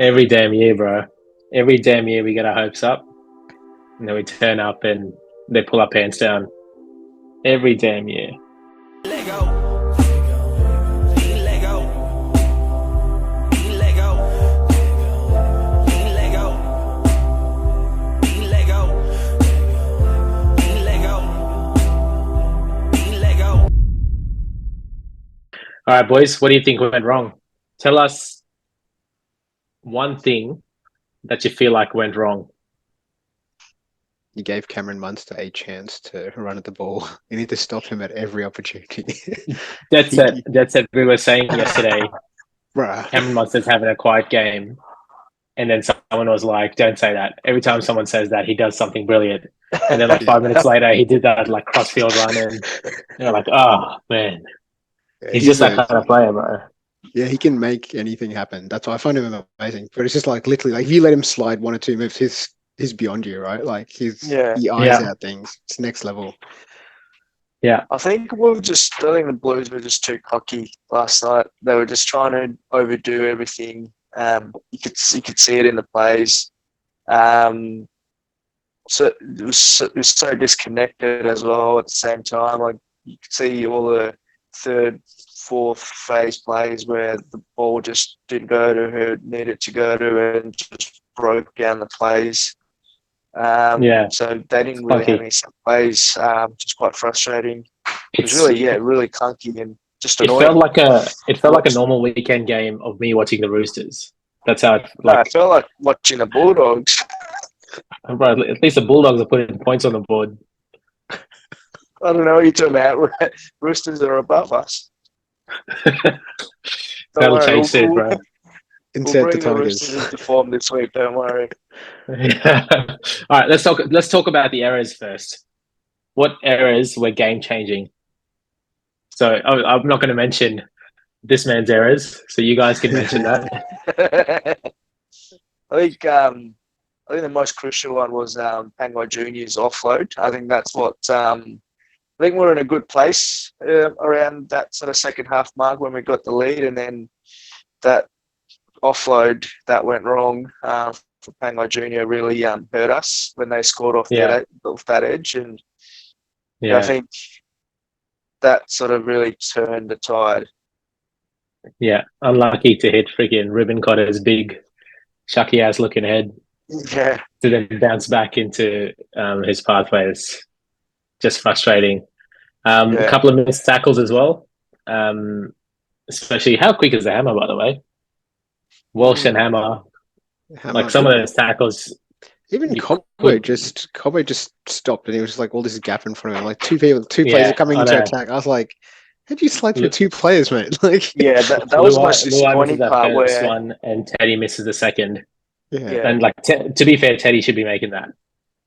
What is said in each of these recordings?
Every damn year, bro. Every damn year we get our hopes up, and then we turn up and they pull our pants down. Every damn year. Let go. Let go. Let go. Let go. Let go. Let go. Let go. All right, boys. What do you think went wrong? Tell us one thing that you feel like went wrong. You gave Cameron Munster a chance to run at the ball. You need to stop him at every opportunity. That's it. We were saying yesterday, Bruh. Cameron Munster's having a quiet game. And then someone was like, don't say that. Every time someone says that, he does something brilliant. And then like 5 minutes later, he did that like cross-field run. And you're like, oh, man. Yeah, he's just that kind of player, bro. Yeah, he can make anything happen. That's why I find him amazing. But it's just like literally, like if you let him slide one or two moves, he's beyond you, right? Like he eyes out things. It's next level. Yeah. I think the Blues were just too cocky last night. They were just trying to overdo everything. You could see it in the plays. So it was so disconnected as well at the same time. Like you could see all the third, fourth phase plays where the ball just didn't go to who it needed to go to and just broke down the plays. So they didn't really have any set plays, which is quite frustrating. It was really clunky and just annoying. It felt like a normal weekend game of me watching the Roosters. That's how it felt like watching the Bulldogs. Bro, at least the Bulldogs are putting points on the board. I don't know what you're talking about. Roosters are above us. That'll change soon, bro. Insert the Tigers. Tigers into form this week. Don't worry. Yeah. All right, let's talk about the errors first. What errors were game changing? So I'm not going to mention this man's errors, so you guys can mention that. I think the most crucial one was Pangai Junior's offload. I think that's what. I think we're in a good place around that sort of second half mark when we got the lead, and then that offload that went wrong for Pangai Junior really hurt us when they scored off that edge, and I think that sort of really turned the tide. Yeah, unlucky to hit freaking Ribbon Cotter's big, shucky ass looking head. Yeah, to then bounce back into his pathways. Just frustrating. A couple of missed tackles as well. Especially, how quick is the hammer, by the way? Walsh and hammer. Like some of those tackles. Even Cobbo just stopped, and he was just like all this gap in front of him. Like two players are coming into attack. I was like, how'd you slide through two players, mate? Like, that was the most disappointing part where one and Teddy misses the second. Yeah. And like to be fair, Teddy should be making that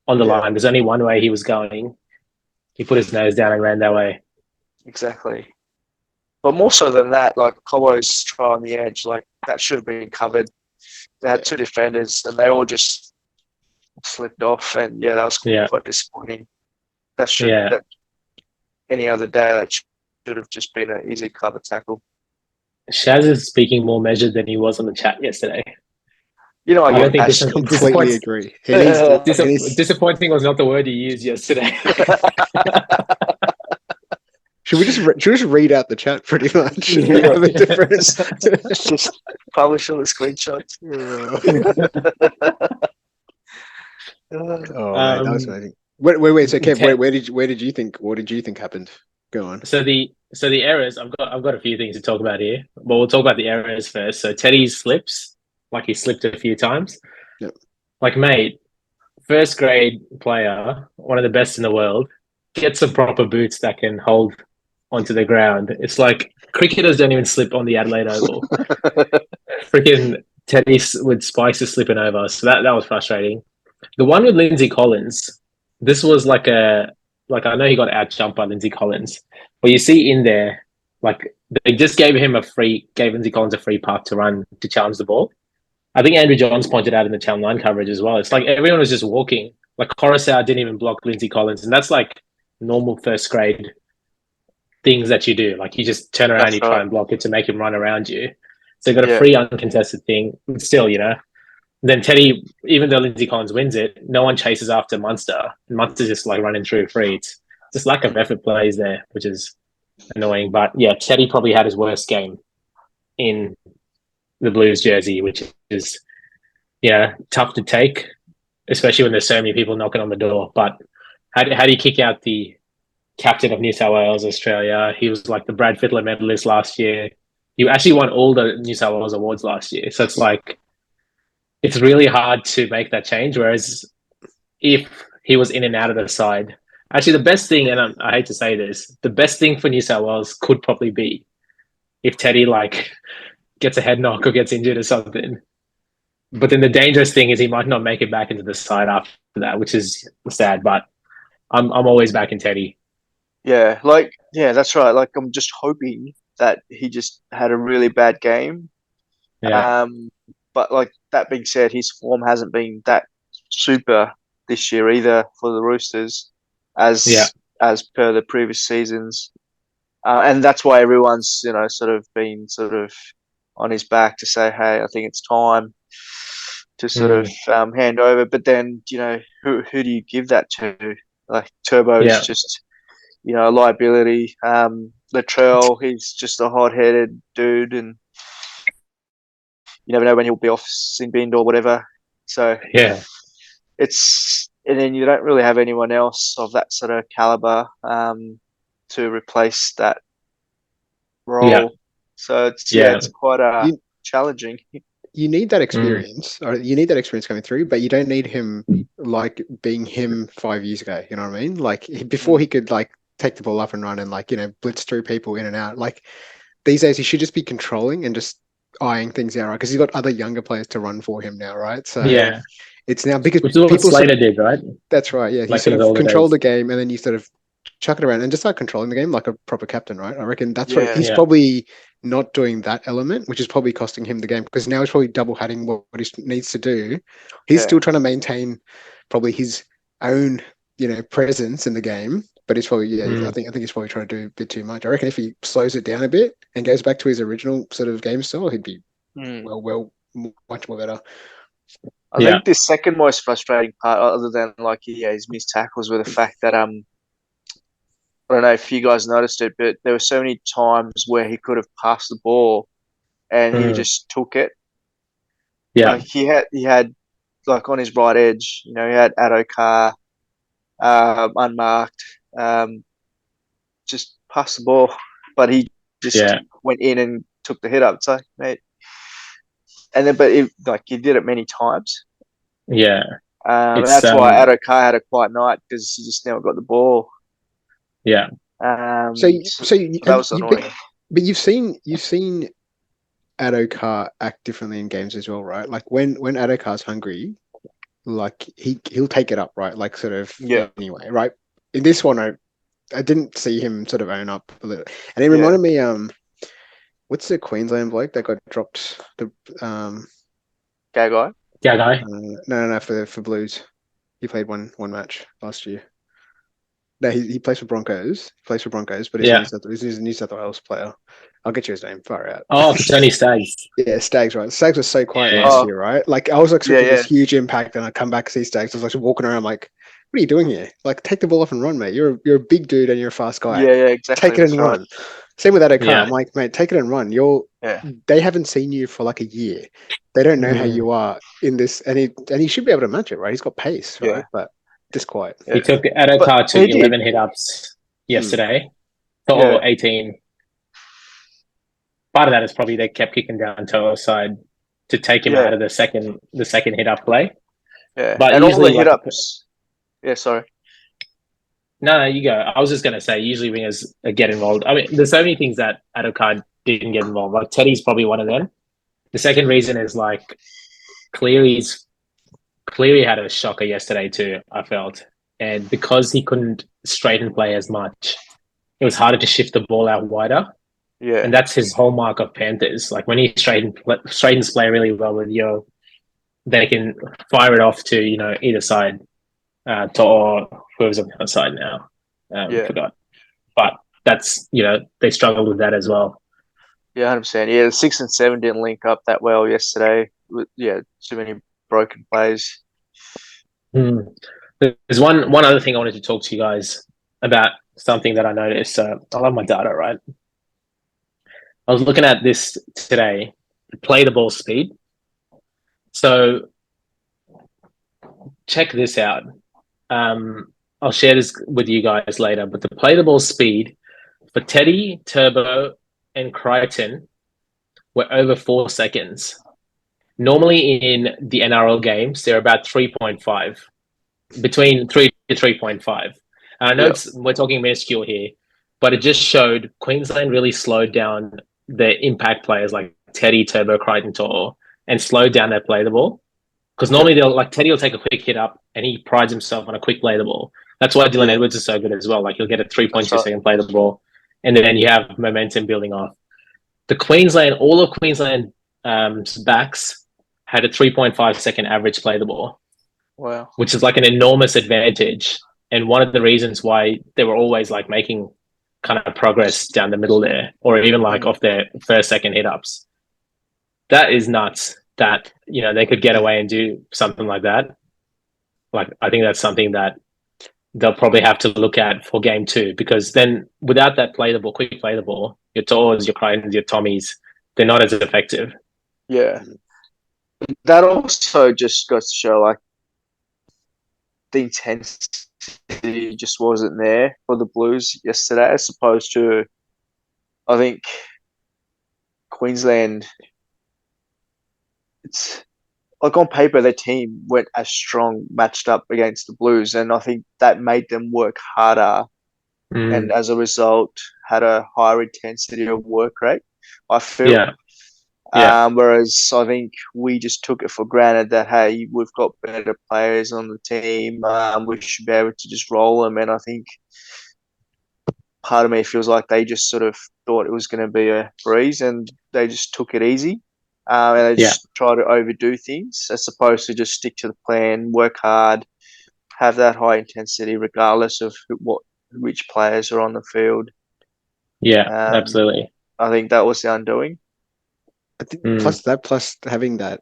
on the line. There's only one way he was going. He put his nose down and ran that way. Exactly. But more so than that, like Cobbo's try on the edge, like that should have been covered. They had two defenders and they all just slipped off, and that was quite disappointing. That any other day that should have just been an easy cover tackle. Shaz is speaking more measured than he was on the chat yesterday. You know, I completely agree. Disappointing was not the word you used yesterday. Should we just read out the chat pretty much? The difference. Just publish all the screenshots. That was amazing. Wait. So, Kev, what did you think happened? Go on. So the errors. I've got a few things to talk about here, but we'll talk about the errors first. So Teddy's slips. Like he slipped a few times. Yep. Like, mate, first grade player, one of the best in the world, get some proper boots that can hold onto the ground. It's like cricketers don't even slip on the Adelaide Oval. Freaking Teddy with Spicer slipping over. So that was frustrating. The one with Lindsay Collins, this was I know he got out-jumped by Lindsay Collins, but you see in there, like they just gave Lindsay Collins a free path to run to challenge the ball. I think Andrew Johns pointed out in the Channel 9 coverage as well. It's like everyone was just walking. Like Coruscant didn't even block Lindsay Collins. And that's like normal first grade things that you do. Like you just turn around, try and block it to make him run around you. So you got a free uncontested thing. But still, then Teddy, even though Lindsay Collins wins it, no one chases after Munster. And Munster's just like running through free. It's just lack of effort plays there, which is annoying. But yeah, Teddy probably had his worst game in the Blues jersey, which is tough to take, especially when there's so many people knocking on the door. But how do you kick out the captain of New South Wales, Australia? He was like the Brad Fittler medalist last year. He actually won all the New South Wales awards last year. So it's like, it's really hard to make that change. Whereas if he was in and out of the side, actually the best thing, and I hate to say this, the best thing for New South Wales could probably be if Teddy like gets a head knock or gets injured or something. But then the dangerous thing is he might not make it back into the side after that, which is sad. But I'm always back in Teddy. Yeah, that's right. Like, I'm just hoping that he just had a really bad game. Yeah. But like that being said, his form hasn't been that super this year either for the Roosters, as per the previous seasons. And that's why everyone's sort of been on his back to say, hey, I think it's time to sort of hand over. But then who do you give that to? Like Turbo's just a liability. Latrell, he's just a hot-headed dude, and you never know when he'll be off sin binned or whatever. So and then you don't really have anyone else of that sort of caliber to replace that role. Yeah. So it's quite challenging. You need that experience, or you need that experience coming through, but you don't need him like being him 5 years ago. You know what I mean? Like before he could like take the ball up and run and like blitz through people in and out. Like these days, he should just be controlling and just eyeing things out, right? Because he's got other younger players to run for him now, right? So it's now because which is what Slater did, right? That's right. Yeah, he sort of controlled the game, and then you sort of chuck it around and just start controlling the game like a proper captain, right? I reckon that's what he's probably not doing, that element, which is probably costing him the game, because now he's probably double hatting what he needs to do. He's still trying to maintain probably his own, presence in the game, but it's probably I think he's probably trying to do a bit too much. I reckon if he slows it down a bit and goes back to his original sort of game style, he'd be much more better. I think the second most frustrating part, other than his missed tackles, were the fact that I don't know if you guys noticed it, but there were so many times where he could have passed the ball and he just took it. Yeah. Like he had like on his right edge, he had Adokar unmarked, just passed the ball, but he just went in and took the hit up. So, mate, and then he did it many times. Yeah. And that's why Adokar had a quiet night, because he just never got the ball. Yeah. So that was annoying. But you've seen Adokar act differently in games as well, right? Like when Adokar's hungry, like he'll take it up, right? Like sort of anyway, right? In this one, I didn't see him sort of own up a little, and it reminded me what's the Queensland bloke that got dropped? The Gagai. No, for Blues. He played one match last year. No, he plays for Broncos. But he's a New South Wales player. I'll get you his name. Far out. Oh, Tony Staggs. Yeah, Staggs, right? Staggs was so quiet last year, right? Like I was expecting this huge impact, and I come back to see Staggs. I was like walking around, like, what are you doing here? Like, take the ball off and run, mate. You're a big dude and you're a fast guy. Yeah, exactly. Take it and run. Same with Adokar. I'm like, mate, take it and run. They haven't seen you for like a year. They don't know how you are in this, and he should be able to match it, right? He's got pace, right? Yeah. But just quiet. He took Adokar to 11 hit-ups yesterday for 18. Part of that is probably they kept kicking down To'o's side to take him out of the second hit-up play. Yeah, but and all the hit-ups. Yeah, sorry. No, you go. I was just going to say, usually wingers get involved. I mean, there's so many things that Adokar didn't get involved. Like Teddy's probably one of them. The second reason is like Cleary had a shocker yesterday too, I felt. And because he couldn't straighten play as much, it was harder to shift the ball out wider. Yeah. And that's his hallmark of Panthers. Like when he straightens play really well with Yo, they can fire it off to, either side, or whoever's on the other side now. Forgot. But that's, they struggled with that as well. Yeah, 100%. Yeah, the 6 and 7 didn't link up that well yesterday. Yeah, too many broken plays. Hmm. There's one other thing I wanted to talk to you guys about, something that I noticed. I love my data, right? I was looking at this today, play the ball speed. So check this out. I'll share this with you guys later, but the play the ball speed for Teddy, Turbo, and Crichton were over 4 seconds. Normally in the NRL games, they're about 3.5, between 3 to 3.5. And I know we're talking minuscule here, but it just showed Queensland really slowed down their impact players like Teddy, Turbo, Crichton, Toro, and slowed down their play the ball. Because normally they'll like Teddy will take a quick hit up and he prides himself on a quick play the ball. That's why Dylan Edwards is so good as well. Like he'll get a 3.2 second play the ball, and then you have momentum building off. All of Queensland backs had a 3.5 second average play the ball. Wow. Which is like an enormous advantage. And one of the reasons why they were always like making kind of progress down the middle there, or even like off their first, second hit ups. That is nuts that, they could get away and do something like that. Like, I think that's something that they'll probably have to look at for game 2, because then without that quick play the ball, your Tors, your Crichtons, your Tommies, they're not as effective. Yeah. That also just goes to show like the intensity just wasn't there for the Blues yesterday, as opposed to, I think, Queensland. It's like on paper, their team went as strong matched up against the Blues, and I think that made them work harder, and as a result, had a higher intensity of work rate, I feel. Yeah. Whereas I think we just took it for granted that, hey, we've got better players on the team. We should be able to just roll them. And I think part of me feels like they just sort of thought it was going to be a breeze and they just took it easy. And they just try to overdo things as opposed to just stick to the plan, work hard, have that high intensity regardless of which players are on the field. Yeah, absolutely. I think that was the undoing. I think plus having that,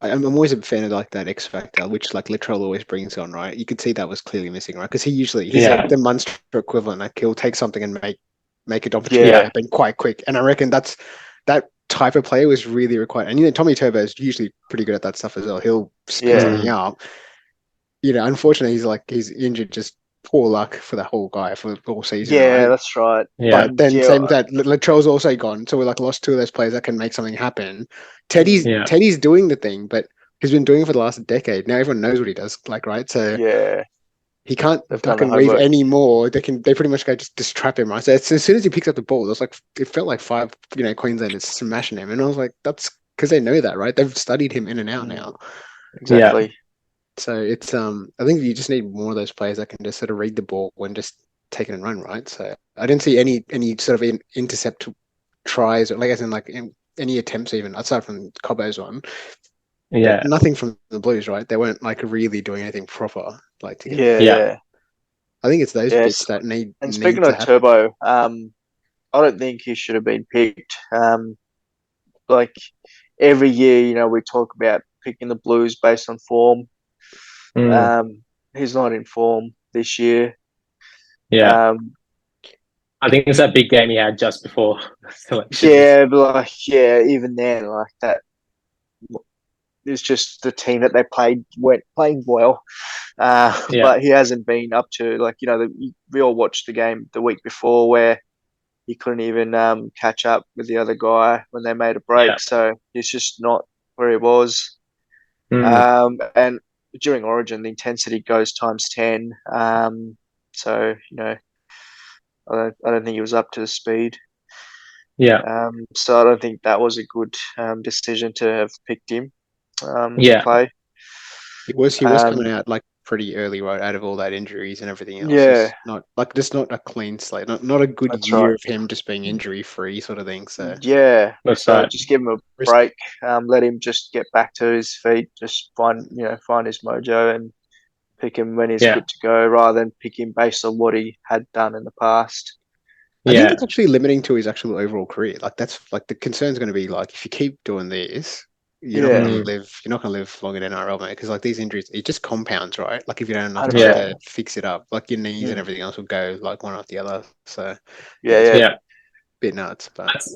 I'm always a fan of like that X factor, which like Latrell always brings on, right? You could see that was clearly missing, right? Because he's like the Munster equivalent. Like he'll take something and make an opportunity happen quite quick. And I reckon that type of player was really required. And Tommy Turbo is usually pretty good at that stuff as well. He'll spin something up. Unfortunately, he's injured. Just poor luck for the whole guy for all season. Yeah, right? That's right. Yeah. But then same with that, Latrell's also gone, so we like lost 2 of those players that can make something happen. Teddy's doing the thing, but he's been doing it for the last decade. Now everyone knows what he does, like, right? So he can't duck and weave anymore. They pretty much go just trap him, right? So as soon as he picks up the ball, it felt like 5 Queenslanders smashing him, and I was like, that's because they know that, right? They've studied him in and out now. Exactly. Yeah. So it's I think you just need more of those players that can just sort of read the ball and just take it and run, right? So I didn't see any sort of intercept tries, or like as in like any attempts even aside from Cobbo's one. Yeah, but nothing from the Blues, right? They weren't like really doing anything proper, like to get. Yeah. I think it's those bits that need. And speaking of Turbo, I don't think he should have been picked. Like every year, we talk about picking the Blues based on form. He's not in form this year. Yeah. I think it's that big game he had just before selection. Yeah, but even then, like that, it's just the team that they weren't playing well. But he hasn't been up to we all watched the game the week before where he couldn't even catch up with the other guy when they made a break. Yeah. So he's just not where he was. And during Origin, the intensity goes times 10. So I don't think he was up to the speed. Yeah. So I don't think that was a good decision to have picked him to play. He was coming out like pretty early, right, out of all that injuries and everything else. Yeah. Just not a clean slate. Not a good year of him just being injury free sort of thing. So just give him a break. Let him just get back to his feet. Just find his mojo and pick him when he's good to go, rather than pick him based on what he had done in the past. I think it's actually limiting to his actual overall career. Like that's like the concern's going to be like if you keep doing this, you're not going to live. You're not going to live long in NRL, mate. Because like these injuries, it just compounds, right? Like if you don't have enough time to fix it up, like your knees and everything else will go like one after the other. So it's a bit nuts. But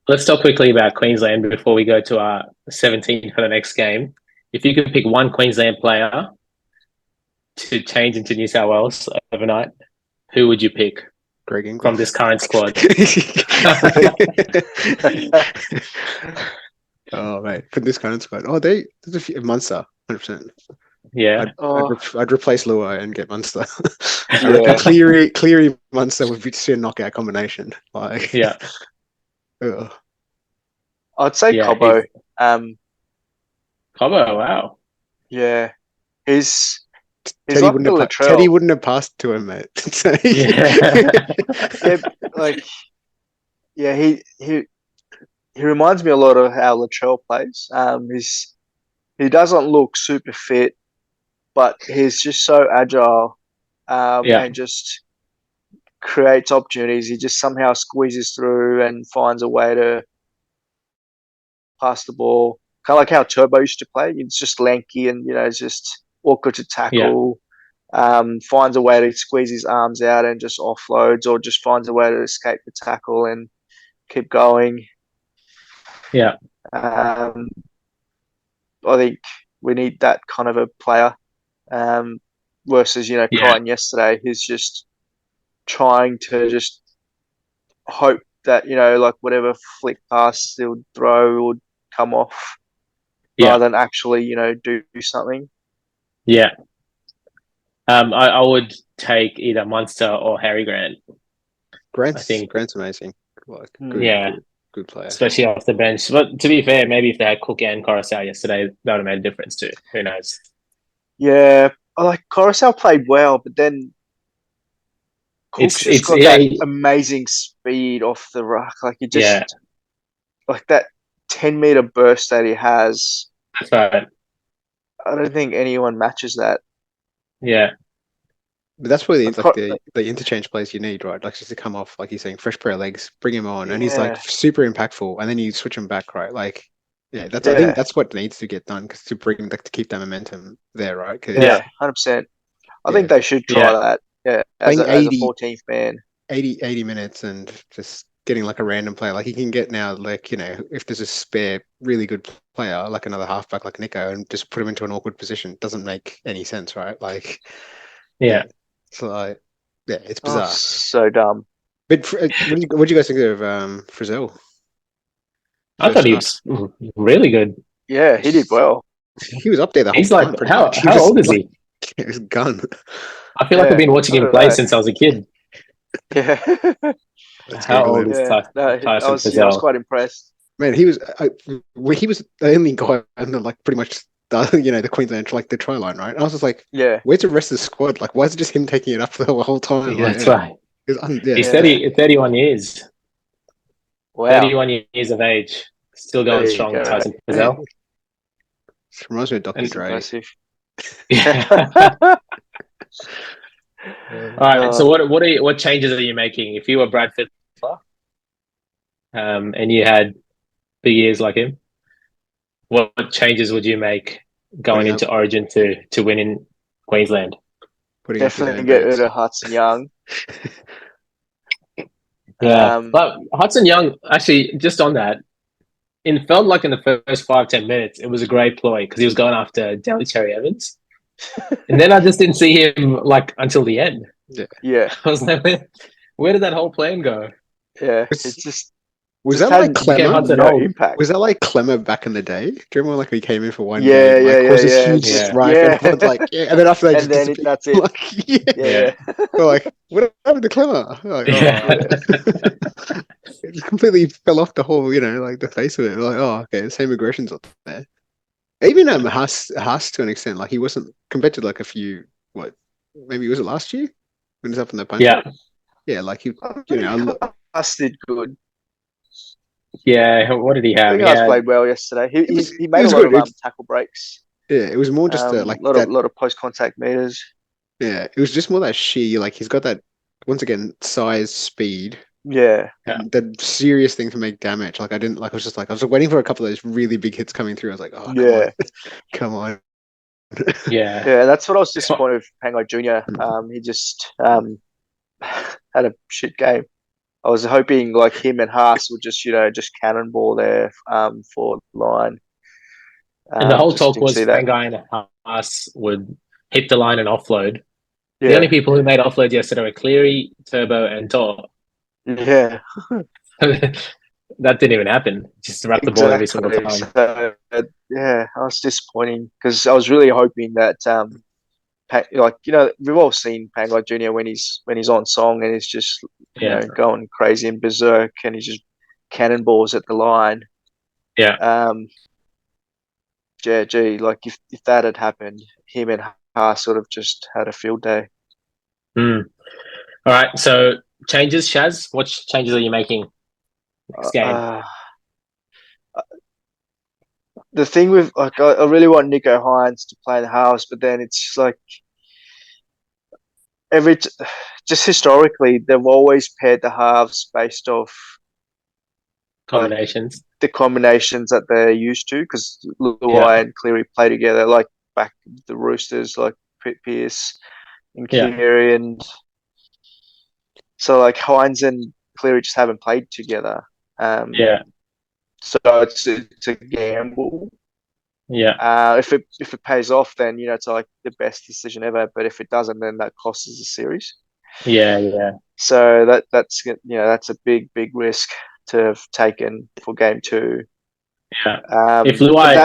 let's talk quickly about Queensland before we go to our 17 for the next game. If you could pick one Queensland player to change into New South Wales overnight, who would you pick? Greg Inglis. From this current squad. Oh, mate, from this current squad. Oh, there's a few. Munster, 100%. Yeah. I'd replace Luai and get Munster. I reckon Cleary Munster would be just a knockout combination. Like, I'd say Cobbo. Cobbo, wow. Yeah. Teddy wouldn't have passed to him, mate. He reminds me a lot of how Latrell plays. He doesn't look super fit, but he's just so agile and just creates opportunities. He just somehow squeezes through and finds a way to pass the ball. Kind of like how Turbo used to play. It's just lanky and, it's just awkward to tackle. Finds a way to squeeze his arms out and just offloads, or just finds a way to escape the tackle and keep going. Yeah. I think we need that kind of a player versus, Crichton yesterday. He's just trying to just hope that, like whatever flick pass he'll throw would come off rather than actually, do something. Yeah. I would take either Munster or Harry Grant. Grant's amazing. Like, good player. Especially off the bench. But to be fair, maybe if they had Cook and Coruscant yesterday, that would have made a difference too. Who knows? Yeah. Like Coruscant played well, but then Cook's got that amazing speed off the ruck. Like he just like that 10-meter burst that he has. That's right. I don't think anyone matches that. Yeah. But that's where the interchange plays you need, right? Like just to come off, like you're saying, fresh pair of legs, bring him on, and he's like super impactful, and then you switch him back, right? Like, I think that's what needs to get done to bring to keep that momentum there, right? 100%. I think they should try that. Yeah, as a 14th man, 80 minutes, and just getting like a random player, like he can get now, like if there's a spare really good player, like another halfback like Nico, and just put him into an awkward position, doesn't make any sense, right? Like, so like, it's bizarre. So dumb. But what do you guys think of Frizzell? I thought he was really good. Yeah, he did well. He was up there the whole time. Like, how old is he? He was a gun. I feel like I've been watching him play since I was a kid. Yeah. How old is Tyson Frizzell? I was quite impressed. Man, he was the only guy under like pretty much the Queensland, like the try line, right? And I was just like, where's the rest of the squad? Like, why is it just him taking it up the whole time? Yeah, that's right. He's 31 years. Wow. 31 years of age. Still going strong, Tyson Frizzell. Reminds me of Dr. Dre. Yeah. All right. So what changes are you making if you were Brad Fittler, and you had big ears like him? What changes would you make going into Origin to win in Queensland? Definitely get rid of Hudson Young. But Hudson Young, actually, just on that, it felt like in the first 5-10 minutes, it was a great ploy because he was going after Daly Cherry Evans. And then I just didn't see him like until the end. Yeah. I was like, where did that whole plan go? Yeah. It's just was that like Clemmer? Impact. Was that like Clemmer back in the day? Do you remember like we came in for one game? This huge strife, and then after that, that's it. Like, we're like, what happened to Clemmer? Like, it just completely fell off the whole, like the face of it. Like, okay, the same aggression's up there. Even Haas to an extent, like he wasn't compared to like a few. Maybe was it last year when he was up in the punch? Yeah, like he, Haas did good. Yeah, what did he have? I think Haas played well yesterday. He made a lot of tackle breaks. Yeah, it was more just a lot of post contact meters. Yeah, it was just more that sheer, like he's got that once again size, speed, Yeah. And the serious thing to make damage. Like I didn't like. I was waiting for a couple of those really big hits coming through. I was like, oh, Yeah. come on. Yeah. Yeah, that's what I was disappointed with Pangai Junior. He just had a shit game. I was hoping like him and Haas would just just cannonball there for line. And the whole Just talk didn't was see that. Pangai and Haas would hit the line and offload. The only Yeah, people who made offloads yesterday were Cleary, Turbo, and Tor. yeah, That didn't even happen. Just wrap the ball every single exactly. time. So yeah, I was disappointing because I was really hoping that like we've all seen Pangai Junior when he's on song and he's just Yeah. going crazy and berserk and he's just cannonballs at the line. Yeah. Yeah, gee, like if that had happened, him and Haas sort of just had a field day. Mm. All right. So changes, Shaz. What changes are you making next game? The thing with like I really want Nico Hines to play in the house, but then it's like just historically they've always paired the halves based off like Combinations. the combinations that they're used to because Yeah. Luai and Cleary play together like back the Roosters like Pierce and Yeah. Cleary and so like Hines and Cleary just haven't played together. Yeah. So it's a gamble. Yeah. If it pays off, then it's like the best decision ever. But if it doesn't, then that costs us a series. Yeah. Yeah. So that's a big risk to have taken for game two. Yeah. But that If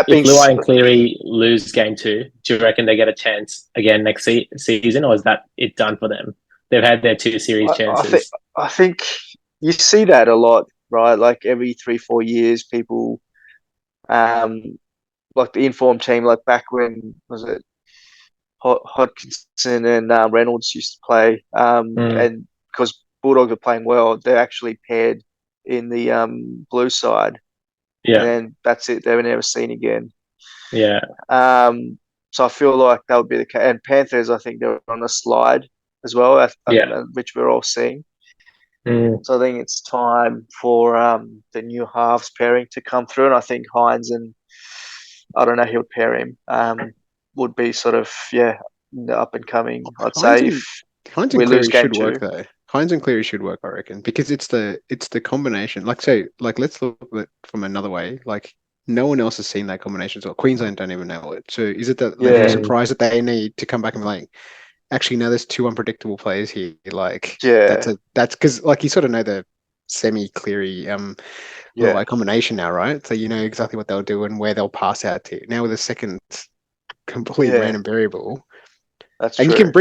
being Luai and Cleary lose game two, do you reckon they get a chance again next season, or is that it done for them? They've had their two series chances. I think you see that a lot, right? Like every 3-4 years, people like the informed team, like back when was it Hodkinson and Reynolds used to play, and because Bulldogs are playing well, they're actually paired in the blue side, Yeah. and then that's it. They were never seen again. Yeah. So I feel like that would be the case. And Panthers, I think they're on a slide as well, Yeah. which we're all seeing. Mm. So I think it's time for the new halves pairing to come through, and I think Hines and I don't know who would pair him. Would be sort of up and coming. I'd say if Hines we and lose Cleary game should two. work though. Hines and Cleary should work, I reckon, because it's the combination. Like let's look at it from another way. Like no one else has seen that combination. So Queensland don't even know it. So is it that level of surprise that they need to come back and be like, actually, no, there's two unpredictable players here. Like that's because like you sort of know the semi-Cleary Luai combination now, right? So you know exactly what they'll do and where they'll pass out to. Now with a second complete random variable. That's and true. you can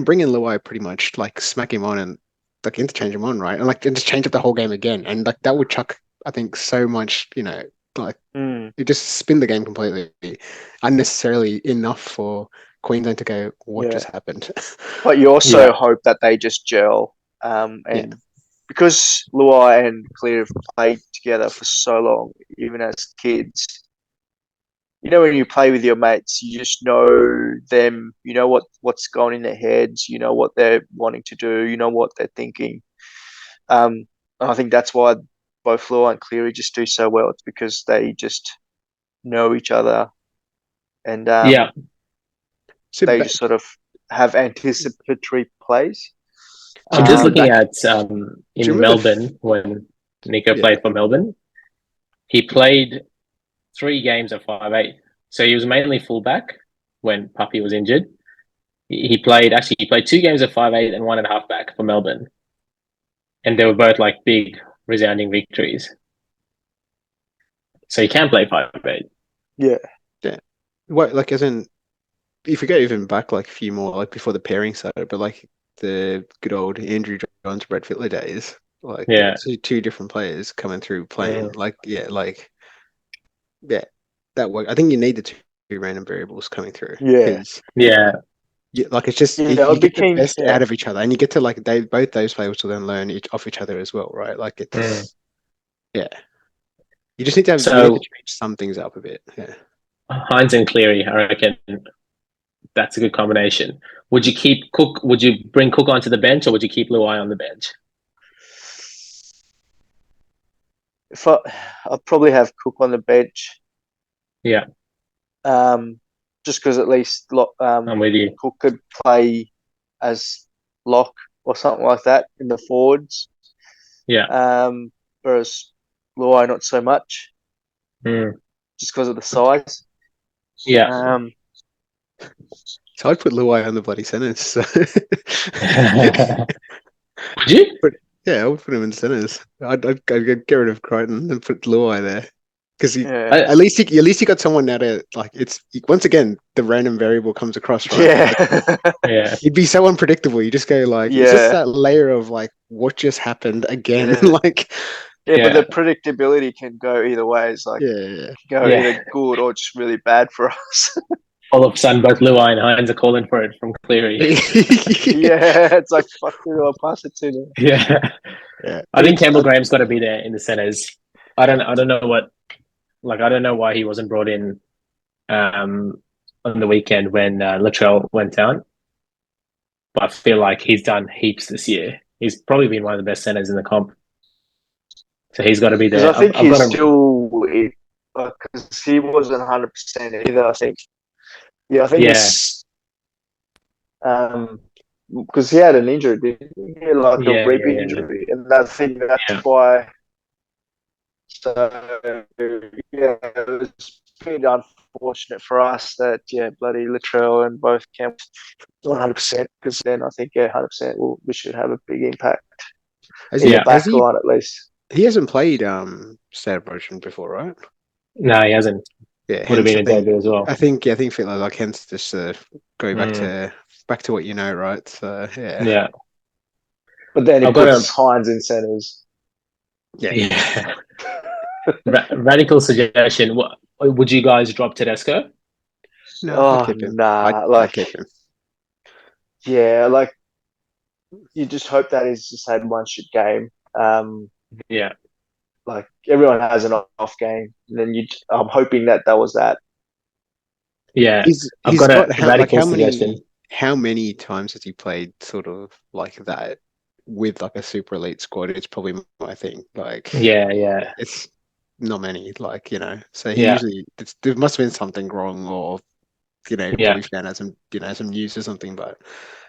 bring in Luai pretty much like smack him on and like interchange him on, right? And just change up the whole game again. And like that would chuck, I think, so much, like it just spin the game completely unnecessarily enough for Queensland to go, what just happened? But you also hope that they just gel. And because Luai and Clear have played together for so long, even as kids, when you play with your mates, you just know them. You know what's going in their heads. You know what they're wanting to do. You know what they're thinking. I think that's why both Luai and Cleary just do so well. It's because they just know each other, and they just sort of have anticipatory plays. I'm just looking at in Melbourne when Nico played for Melbourne. He played 3 games at 5'8", so he was mainly fullback when Puppy was injured. He played 2 games at 5'8" and 1 at halfback for Melbourne, and they were both like big, resounding victories. So he can play 5'8". Yeah. What like as in, if we go even back like a few more like before the pairing started, but like the good old Andrew Johns, Brett Fittler days, like two different players coming through playing, that work. I think you need the 2 random variables coming through. Yeah, like it's just you get the best out of each other, and you get to like both those players will then learn off each other as well, right? Like it's you just need to have you need to change some things up a bit. Yeah, Hines and Cleary, I reckon that's a good combination. Would you keep Cook? Would you bring Cook onto the bench, or would you keep Luai on the bench? I'd probably have Cook on the bench. Yeah, Just because at least I'm with you. Cook could play as lock or something like that in the forwards. Yeah. Whereas Luai not so much, Mm. just because of the size. Yeah. So I'd put Luai on the bloody centers. So. Would you? But yeah, I would put him in centers. I'd get rid of Crichton and put Luai there because Yeah. at least you got someone now to like. It's once again the random variable comes across, right? Yeah. Yeah. It'd be so unpredictable. You just go like, it's just that layer of like, what just happened again? Yeah. Like, But the predictability can go either way. It's like go either good or just really bad for us. All of a sudden, both Luai and Hines are calling for it from Cleary. It's like, fuck, who do I pass it to now? Yeah. I think Campbell Graham's got to be there in the centers. I don't know what, like, I don't know why he wasn't brought in on the weekend when Latrell went down. But I feel like he's done heaps this year. He's probably been one of the best centers in the comp. So he's got to be there. Because I think he's still, because he wasn't 100% either, I think. Yeah, I think he's, because he had an injury, didn't he? Like a rib injury. And I think that's why. So, it was pretty unfortunate for us that, bloody Latrell and both camps 100%, because then I think, 100%, we should have a big impact in the back line at least. He hasn't played State of Origin before, right? No, he hasn't. Yeah, would have been a debut as well. I think like hence just go back to what you know, right? So yeah. But then he puts Hines in centers. Yeah. Radical suggestion. What would you guys drop Tedesco? No, I'd keep him. Yeah, like you just hope that he's just had one shit game. Like everyone has an off game, and then I'm hoping that was that. Yeah, I've got a radical suggestion. How many times has he played sort of like that with like a super elite squad? It's probably my thing. Like, it's not many. Like, so he usually there must have been something wrong, or probably found out some news or something, but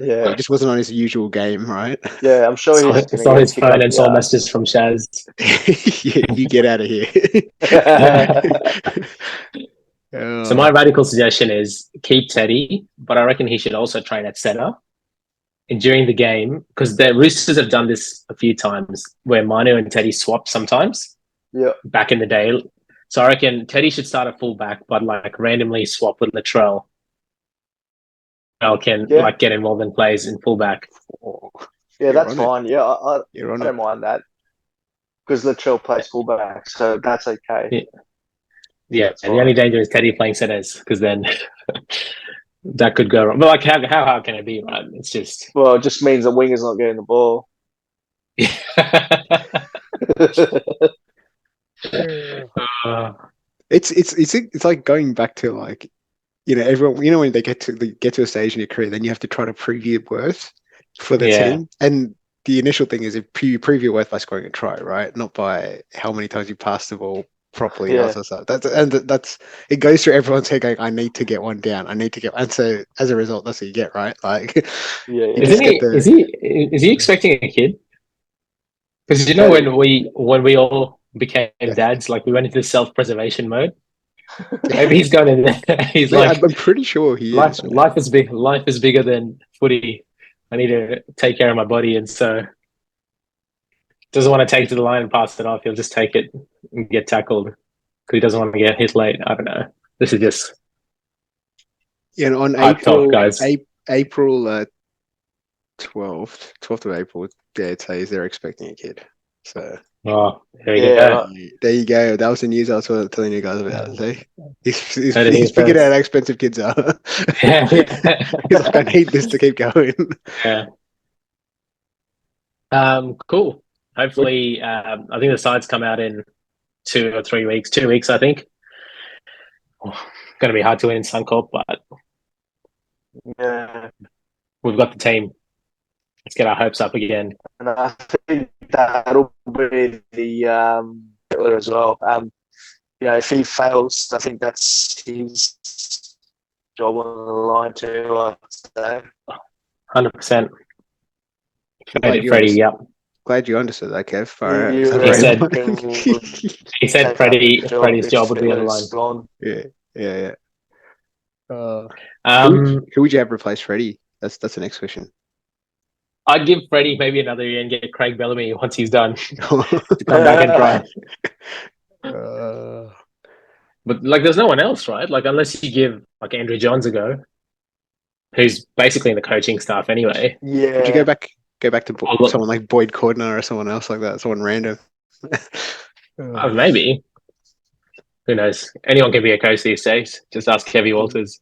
it just wasn't on his usual game, right? Yeah, I'm sure he's saw his phone and saw messages from Shaz. You get out of here. So my radical suggestion is keep Teddy, but I reckon he should also train at centre. And during the game, because the Roosters have done this a few times, where Manu and Teddy swap sometimes. Yeah. Back in the day. So I reckon Teddy should start at fullback, but like randomly swap with Latrell. Latrell can like get involved in plays in fullback. Yeah, that's fine. Yeah, I don't mind that, because Latrell plays fullback, so that's okay. Yeah, and the only danger is Teddy playing centers, because then that could go wrong. But like, how hard can it be, right? It's just it just means the winger's not getting the ball. It's like going back to like everyone when they get to a stage in your career, then you have to try to prove your worth for the team, and the initial thing is if you prove your worth by scoring a try, right? Not by how many times you pass the ball properly. That's it goes through everyone's head going, I need to get one down, and so as a result that's what you get, right? Like is he expecting a kid? Because when we all became dads, like we went into self-preservation mode. Maybe he's going in there. He's like, I'm pretty sure he is. Life is big. Life is bigger than footy. I need to take care of my body, and so doesn't want to take it to the line and pass it off. He'll just take it and get tackled because he doesn't want to get hit late. I don't know. This is just on April 12th of April, it says they're expecting a kid. So there you go. There you go. That was the news I was telling you guys about. See, he's figured out how expensive kids are. He's like, I need this to keep going. Cool. Hopefully, I think the sides come out in 2 or 3 weeks. 2 weeks, I think. Going to be hard to win in Suncorp, but we've got the team. Let's get our hopes up again. And I think that'll be the settler as well. If he fails, I think that's his job on the line too. I'd say. 100%. Glad you Freddie, yep. Glad you understood that, Kev. He said Freddie's job would be on the line. Yeah. Who would you have replace Freddie? That's the next question. I'd give Freddie maybe another year and get Craig Bellamy once he's done to come back and try. But there's no one else, right? Unless you give Andrew Johns a go, who's basically in the coaching staff anyway. Yeah. Would you go back to someone like Boyd Cordner or someone else like that? Someone random. Maybe. Who knows? Anyone can be a coach these days. Just ask Kevy Walters.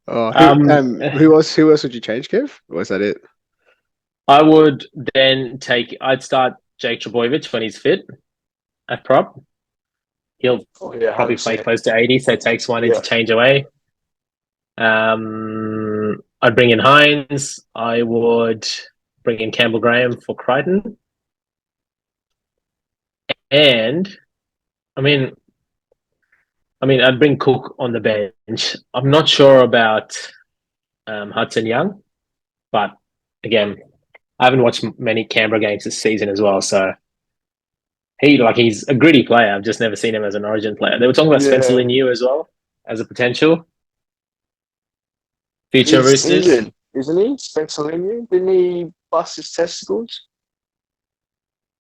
Who else would you change, Kev? Or was that it? I would then I'd start Jake Trebojevic when he's fit at prop. He'll probably 100%. Play close to 80, so it takes one to change away. I'd bring in Hines. I would bring in Campbell Graham for Crichton. And I'd bring Cook on the bench. I'm not sure about Hudson Young, but again, I haven't watched many Canberra games this season as well, so he's a gritty player. I've just never seen him as an Origin player. They were talking about Spencer Leniu as well as a potential future Roosters. Injured, isn't he? Spencer Leniu? Didn't he bust his testicles?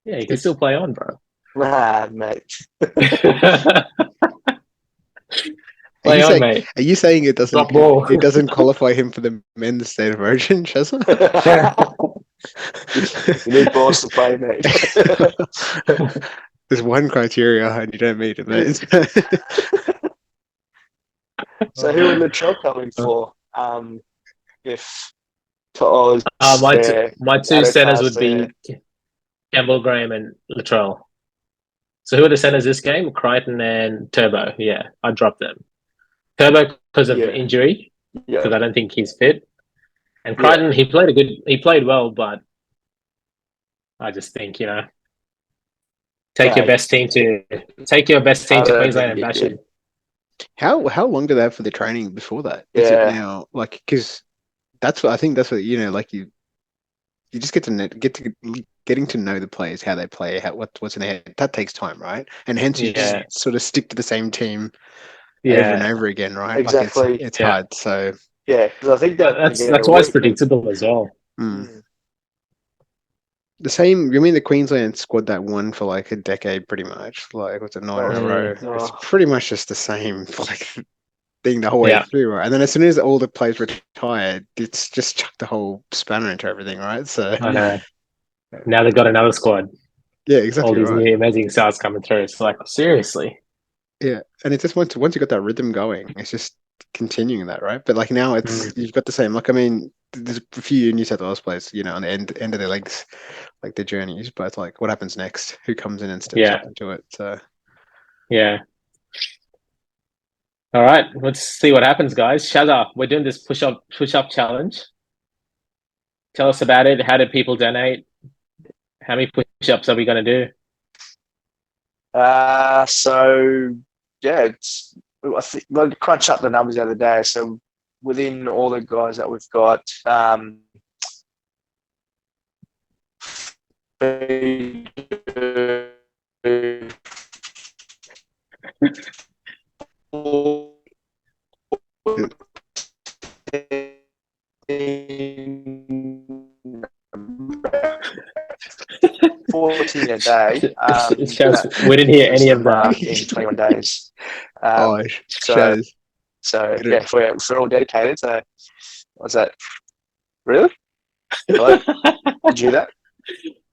Yeah, he can still play on, bro. Nah, mate. Mate. Are you saying it doesn't qualify him for the men's state of origin, Shaz? You need balls to play, mate. There's one criteria and you don't meet it, mate. So who would Latrell come in for? If my two centers would be Campbell Graham and Latrell. So who are the centers this game? Crichton and Turbo. Yeah, I'd drop them. Turbo because of injury, because I don't think he's fit. And Crichton, he played well, but I just think, take your best team to Queensland and bash him. How long do they have for the training before that? Is it now because you just getting to know the players, how they play, what's in their head. That takes time, right? And hence you just sort of stick to the same team over and over again, right? Exactly. It's hard. So because I think that's why it's predictable as well. The same. You mean the Queensland squad that won for a decade, pretty much? What's it, 9 in a row? It's pretty much just the same thing the whole way through, right? And then as soon as all the players retired, it's just chucked the whole spanner into everything, right? So I know. Now they've got another squad. Yeah, exactly. All these new amazing stars coming through. It's seriously. Yeah, and it's just once you got that rhythm going, it's just continuing that, right? But now you've got the same. There's a few New South Wales players, on the end of their legs, their journeys. But it's what happens next? Who comes in and steps up into it? So yeah. All right, let's see what happens, guys. Shaz, we're doing this push-up challenge. Tell us about it. How did people donate? How many push-ups are we going to do? I think I crunched up the numbers the other day. So within all the guys that we've got, 14 a day. We didn't hear any of that in 21 days. Shaz. So we're all dedicated. So what's that? Really? Hello? Did you hear that?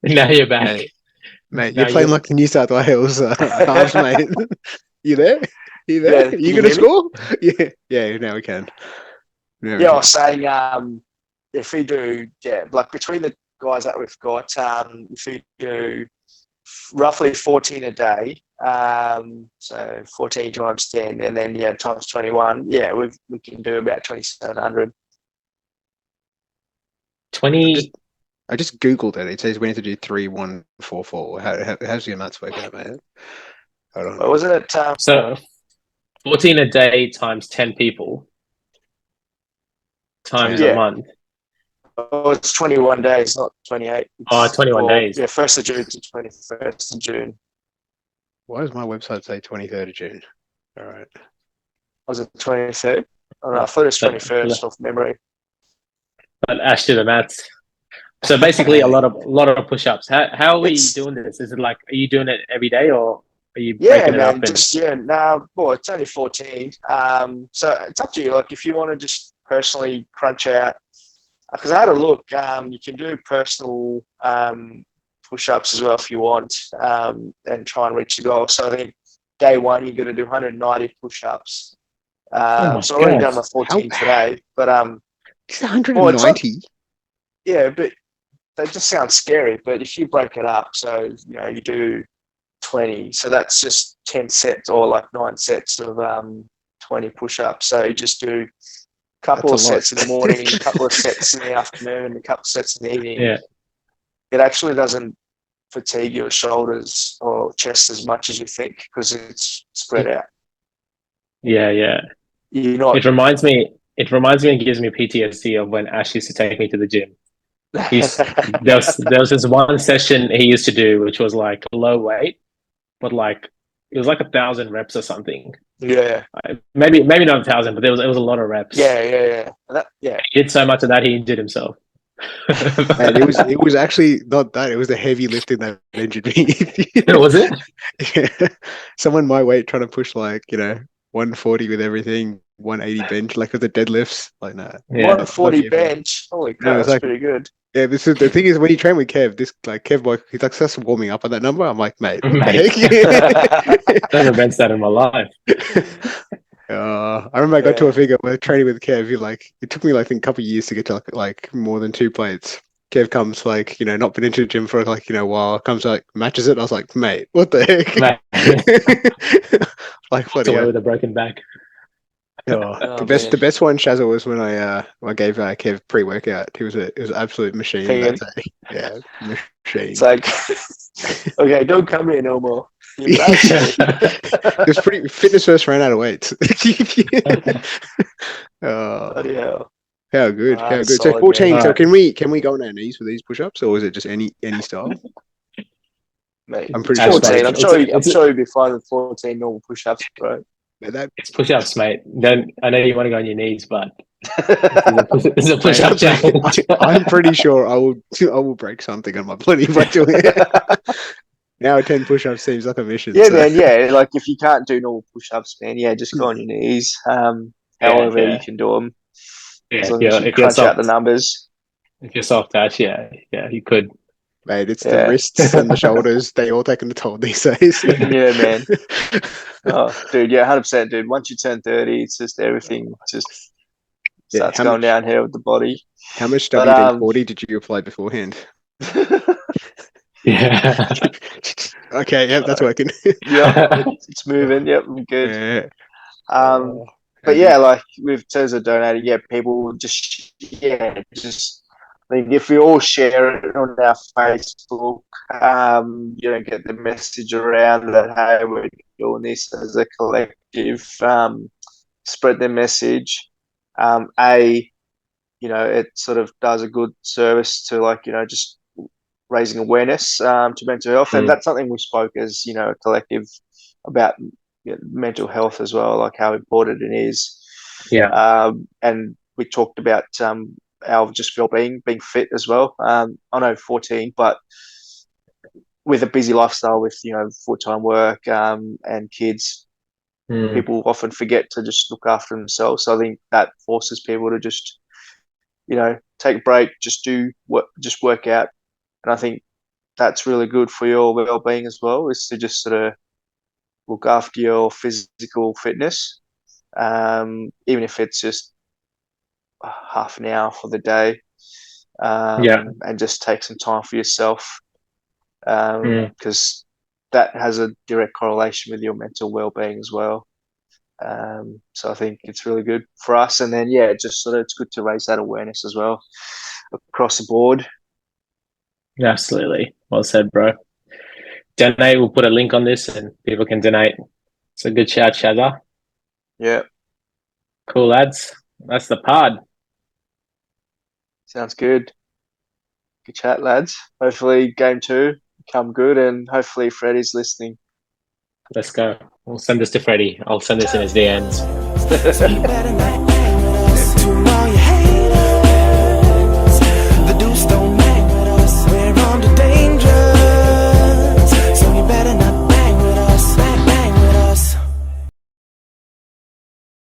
Now you're back. Mate, you're playing like the New South Wales halves, mate. You there? You there? Yeah, you going to score? Yeah, now we can. I was saying, if we do, between the guys that we've got, if we do roughly 14 a day, so 14 times 10, and then times 21, we can do about 2,700. I just googled it. It says we need to do 3, 1, 4, 4. How's your maths work out, man? Hold on. But wasn't it? So 14 a day times 10 people times a Yeah. month. Oh, it's 21 days, not 28. Oh, 21 days. Yeah, 1st of June to 21st of June. Why does my website say 23rd of June? All right. Was it 23rd? I don't know. I thought it was 21st off memory. But Ash did the maths. So basically, a lot of push-ups. How are you doing this? Is it like, are you doing it every day, or are you breaking it up? Well, it's only 14. So it's up to you. Like, if you want to just personally crunch out, because I had a look. You can do personal push-ups as well if you want, and try and reach the goal. So I think day one you're going to do 190 push-ups. So I've already done my 14 today, but it's 190. Yeah, but that just sounds scary. But if you break it up, so you do 20, so that's just 10 sets or like 9 sets of 20 push-ups. So you just do a couple of sets in the morning, a couple of sets in the afternoon, a couple of sets in the evening. Yeah, it actually doesn't fatigue your shoulders or chest as much as you think because it's spread out. Yeah. It reminds me and gives me PTSD of when Ash used to take me to the gym. There was this one session he used to do, which was like low weight, but like it was like 1,000 reps or something. Yeah. Maybe not 1,000, but it was a lot of reps. Yeah. He did so much of that he injured himself. Man, it was actually not that. It was the heavy lifting that injured me. Was it? Yeah. Someone my weight trying to push 140 with everything, 180 bench, like with the deadlifts. Like, nah. Yeah. 140 bench. Holy crap, that's pretty good. Yeah, this is the thing is when you train with Kev, Kev boy, he's like just warming up at that number. I'm like, mate, what the heck? Never benched that in my life. I remember I got to a figure where training with Kev, it took me I think a couple of years to get to like more than 2 plates. Kev comes not been into the gym for a while, comes matches it. I was like, mate, what the heck? What away with a broken back. The best one, Shaz, was when I gave Kev pre-workout. It was an absolute machine that day. Yeah, machine. It's like, okay, don't come here no more. It was pretty. Fitness first ran out of weights. Yeah. How good! How good! So 14. So can we go on our knees for these push-ups, or is it just any style? Mate, I'm pretty 14. I'm sure you'll be fine with 14 normal push-ups, bro. It's push-ups, mate. I know you want to go on your knees, but it's a push-up challenge. I'm pretty sure I will break something on my body by doing it. Now 10 push-ups seems like a mission. Yeah, man. Yeah, like if you can't do normal push-ups, man, just go on your knees. However you can do them. As long as you crunch out the numbers. If you're soft, Ash, yeah, you could. Mate, it's the wrists and the shoulders. They all taking the toll these days. Yeah, man. Oh, dude, 100%, dude. Once you turn 30, it's just everything just starts going downhill with the body. How much WD-40 did you apply beforehand? Yeah. Okay, yeah, that's working. Yeah, it's moving. Yep, I'm good. Yeah. But yeah, like with terms of donating, people just I think if we all share it on our Facebook, get the message around that, hey, we're doing this as a collective, spread the message. It sort of does a good service to just raising awareness to mental health. And that's something we spoke as, a collective about mental health as well, like how important it is. Yeah. And we talked about our just well-being, being fit as well. I know 14, but with a busy lifestyle with, full-time work and kids, people often forget to just look after themselves. So I think that forces people to just, take a break, just work out. And I think that's really good for your well-being as well, is to just sort of look after your physical fitness, even if it's just half an hour for the day, and just take some time for yourself, because that has a direct correlation with your mental well-being as well. So I think it's really good for us. And then, just sort of it's good to raise that awareness as well across the board. Absolutely. Well said, bro. Donate. We'll put a link on this and people can donate. It's a good shout, Shazza. Yeah, Cool, lads. That's the pod. sounds good. Good chat, lads. Hopefully, game 2 come good, and hopefully, Freddie's listening. Let's go. We'll send this to Freddie. I'll send this in his DMs. So you better not